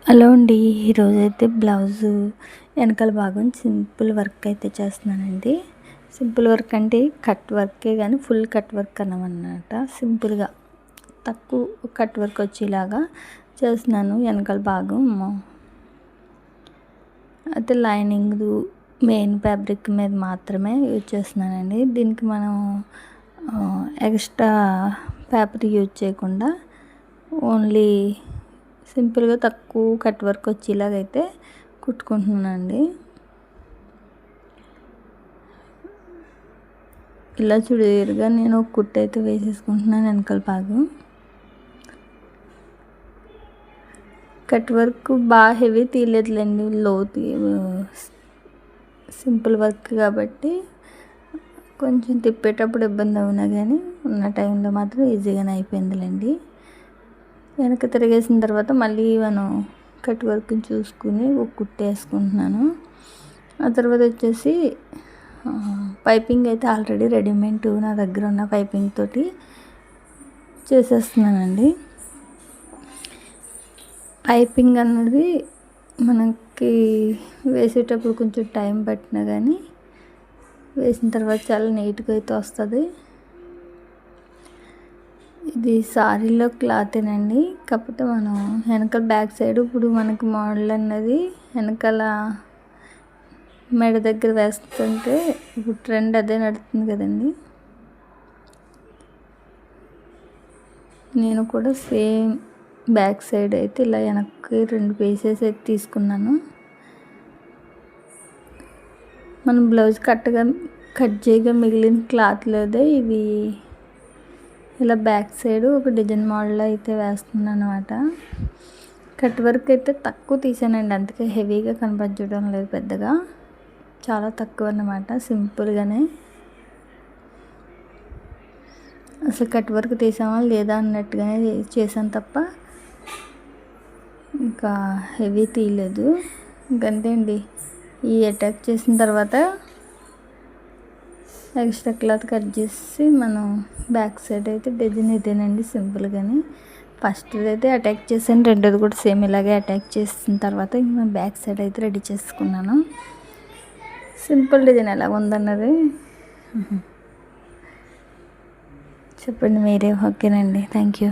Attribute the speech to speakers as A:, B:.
A: Hello అండి. ఈరోజైతే blouse వెనకాల భాగం సింపుల్ వర్క్ అయితే చేస్తున్నానండి. సింపుల్ వర్క్ అంటే కట్ వర్కే కానీ ఫుల్ కట్ వర్క్ అన్నమాట. సింపుల్గా తక్కువ కట్ వర్క్ వచ్చేలాగా చేస్తున్నాను. వెనకాల భాగం అయితే లైనింగ్ మెయిన్ ఫ్యాబ్రిక్ మీద మాత్రమే యూజ్ చేస్తున్నానండి. దీనికి మనం ఎక్స్ట్రా ఫ్యాబ్రిక్ యూజ్ చేయకుండా ఓన్లీ సింపుల్గా తక్కువ కట్ వర్క్ వచ్చేలాగైతే కుట్టుకుంటున్నానండి. ఇలా చుడిదారుగా నేను ఒక కుట్టు అయితే వేసేసుకుంటున్నాను. వెనకాల భాగం కట్ వర్క్ బాగా హెవీ తీయలేదులేండి, సింపుల్ వర్క్ కాబట్టి కొంచెం తిప్పేటప్పుడు ఇబ్బంది అవునా కానీ ఉన్న టైంలో మాత్రం ఈజీగానే అయిపోయిందిలేండి. వెనక తిరిగేసిన తర్వాత మళ్ళీ మనం కట్ వర్క్ని చూసుకుని ఒక కుట్టు వేసుకుంటున్నాను. ఆ తర్వాత వచ్చేసి పైపింగ్ అయితే ఆల్రెడీ రెడీమేడ్ నా దగ్గర ఉన్న పైపింగ్ తోటి చేసేస్తున్నానండి. పైపింగ్ అన్నది మనకి వేసేటప్పుడు కొంచెం టైం పట్టినా కానీ వేసిన తర్వాత చాలా నీట్గా అయితే వస్తుంది. ఇది సారీలో క్లాతేనండి, కాకపోతే మనం వెనకాల బ్యాక్ సైడ్ ఇప్పుడు మనకి మోడల్ అన్నది వెనకాల మెడ దగ్గర వేస్తుంటే ఇప్పుడు ట్రెండ్ అదే నడుస్తుంది కదండి. నేను కూడా సేమ్ బ్యాక్ సైడ్ అయితే ఇలా వెనక్కి 2 పీసెస్ అయితే తీసుకున్నాను. మనం బ్లౌజ్ కట్ చేయగా మిగిలిన క్లాత్లోదే ఇవి ఇలా బ్యాక్ సైడ్ ఒక డిజైన్ మోడల్ అయితే వేస్తున్నాను అనమాట. కట్ వర్క్ అయితే తక్కువ తీసానండి, అందుకే హెవీగా కనపడడం లేదు, పెద్దగా చాలా తక్కువ అన్నమాట. సింపుల్గానే అసలు కట్ వర్క్ తీసామా లేదా అన్నట్టుగానే చేశాను తప్ప ఇంకా హెవీ తీయలేదు. ఇంకంతే అండి. ఈ అటాచ్ చేసిన తర్వాత ఎక్స్ట్రా క్లాత్ కట్ చేసి మనం బ్యాక్ సైడ్ అయితే డిజైన్ ఇదేనండి, సింపుల్గానే. ఫస్ట్ అయితే అటాక్ చేసాను, రెండోది కూడా సేమ్ ఇలాగే అటాక్ చేసిన తర్వాత ఇంకా బ్యాక్ సైడ్ అయితే రెడీ చేసుకున్నాను. సింపుల్ డిజైన్ ఎలా ఉందన్నది చెప్పండి మీరే. ఓకేనండి, థ్యాంక్ యూ.